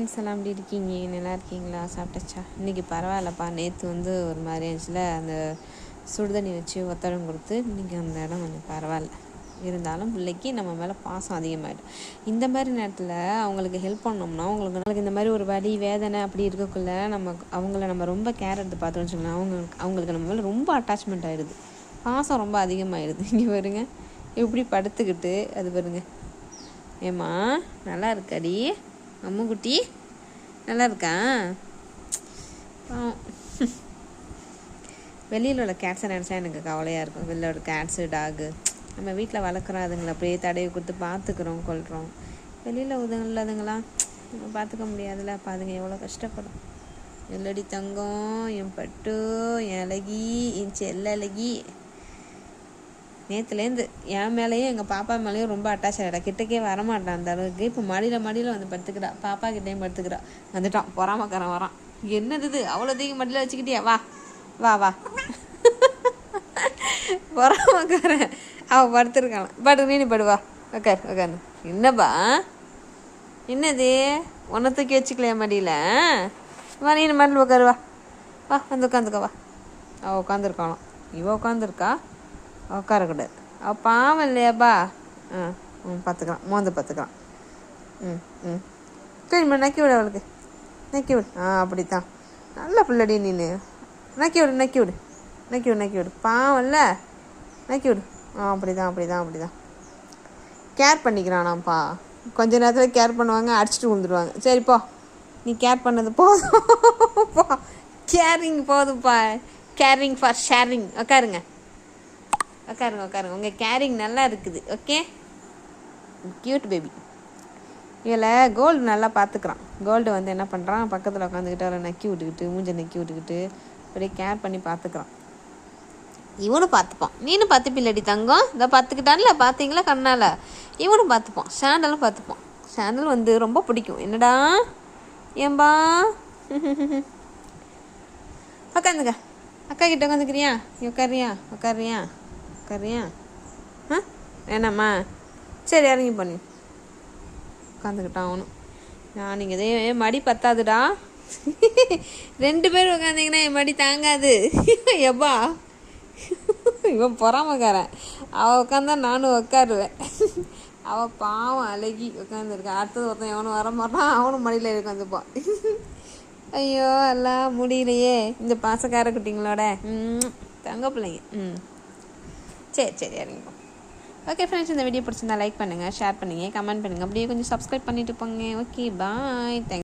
Friends எல்லாம் எப்படி இருக்கீங்க? நல்லா இருக்கீங்களா? சாப்பிட்டாச்சா? இன்றைக்கி பரவாயில்லப்பா. நேற்று ஒரு மாதிரி இருந்துச்சுல, அந்த சுடுதண்ணி வச்சு ஒத்தடம் கொடுத்து இன்றைக்கி அந்த இடம் கொஞ்சம் பரவாயில்ல. இருந்தாலும் பிள்ளைக்கு நம்ம மேலே பாசம் அதிகமாகிடும். இந்த மாதிரி நேரத்தில் அவங்களுக்கு ஹெல்ப் பண்ணோம்னா அவங்களுக்கு இந்த மாதிரி ஒரு வலி வேதனை அப்படி இருக்கக்குள்ள அவங்கள நம்ம ரொம்ப கேர் எடுத்து பார்த்தோம்னு வச்சுக்கோங்களேன், அவங்களுக்கு நம்ம மேலே ரொம்ப அட்டாச்மெண்ட் ஆகிடுது, பாசம் ரொம்ப அதிகமாகிடுது. இங்கே பாருங்க எப்படி படுத்துக்கிட்டு அது பாருங்க. ஏம்மா நல்லா இருக்காடி அம்முக்குட்டி, நல்லா இருக்கா? வெளியில் உள்ள கேட்ஸை நினச்சா எனக்கு கவலையாக இருக்கும். வெளியில் உள்ள கேட்ஸு டாகு நம்ம வீட்டில் வளர்க்குறோம், அதுங்களை அப்படியே தடவி கொடுத்து பார்த்துக்குறோம் கொள்கிறோம். வெளியில் உள்ளதுங்களாம் நம்ம பார்த்துக்க முடியாதுல்ல. அப்போ அதுங்க எவ்வளோ கஷ்டப்படும். எல்லடி தங்கம், என் பட்டு, என் அழகி, என் செல்ல அழகி. நேற்றுலேருந்து என் மேலேயும் எங்கள் பாப்பா மேலேயும் ரொம்ப அட்டாச் ஆகிடா. கிட்டக்கே வரமாட்டான் அந்த அளவுக்கு. இப்போ மடியில் வந்து படுத்துக்கிறா. பாப்பா கிட்டேயும் படுத்துக்கிறா. வந்துட்டான் பொறாமக்காரன் வரான். என்னது இது அவ்வளோ தூக்கி மடியில் வச்சுக்கிட்டியா? வா வா வா. பொறாமக்காரன் அவள் படுத்துருக்கான். நீ படுவா. உக்காரு. என்னப்பா என்னது ஒன்றை தூக்கி வச்சுக்கலையா மடியில்? வா நீ மடியில் உட்காருவா. வா வந்து உட்காந்துக்கா. வா அவள் உட்காந்துருக்காளாம். இவள் உட்காந்துருக்கா, உட்காரக்கூடாது. அவள் பாவம் இல்லையாப்பா. பார்த்துக்கலாம், மோந்து பார்த்துக்கலாம். சரிம்மா நக்கி விடு, அவளுக்கு நக்கி விடு. அப்படித்தான் நல்ல பிள்ளடி நீனு. நக்கி விடு. பாவம் இல்லை, நக்கி விடு. அப்படிதான் கேர் பண்ணிக்கிறானாப்பா. கொஞ்ச நேரத்தில் கேர் பண்ணுவாங்க, அடிச்சுட்டு விழுந்துடுவாங்க. சரிப்பா, நீ கேர் பண்ணது போதும். கேரிங் போதும்ப்பா. Caring for sharing. உட்காருங்க. உங்கள் கேரிங் நல்லா இருக்குது. Okay, cute baby. இவளை கோல்டு நல்லா பார்த்துக்கிறான். கோல்டு என்ன பண்ணுறான், பக்கத்தில் உட்காந்துக்கிட்டு அவளை நக்கி விட்டுக்கிட்டு, மூஞ்சை நக்கி விட்டுக்கிட்டு அப்படியே கேர் பண்ணி பார்த்துக்கிறான். இவனும் பார்த்துப்பான். நீனும் பார்த்துப்பில்லடி தங்கம். இதை பார்த்துக்கிட்டான்ல, பார்த்தீங்களா கண்ணால். இவனும் பார்த்துப்பான். சாண்டலும் பார்த்துப்பான். சாண்டல் ரொம்ப பிடிக்கும். என்னடா ஏம்பா உட்காந்துக்க. அக்கா கிட்ட உட்காந்துக்கிறியா? நீ உட்காரியா? வேணாம்மா? சரி இறங்கி பண்ணி உட்காந்துக்கிட்டான் அவனும். நான் நீங்கள் இதே மடி பத்தாதுடா. 2 பேர் உட்காந்திங்கன்னா என் மடி தாங்காது. எப்பா இவன் பொறாமக்காரன். அவள் உட்காந்தா நானும் உட்காருவேன். அவள் பாவம் அழகி உட்காந்துருக்கா. அடுத்தது ஒருத்தன் எவனும் வர மாட்டான், அவனும் மடியில் உட்காந்துப்பான். ஐயோ எல்லாம் முடியலையே இந்த பாசக்கார குட்டிங்களோட. தங்க பிள்ளைங்க. சரி இறங்கிப்போம். ஓகே ஃப்ரெண்ட்ஸ், இந்த வீடியோ பிடிச்சிருந்தா லைக் பண்ணுங்கள், ஷேர் பண்ணுங்கள், கமெண்ட் பண்ணுங்கள். அப்படியே கொஞ்சம் சப்ஸ்கிரைப் பண்ணிட்டு போங்க. Okay bye. தேங்க்ஸ்.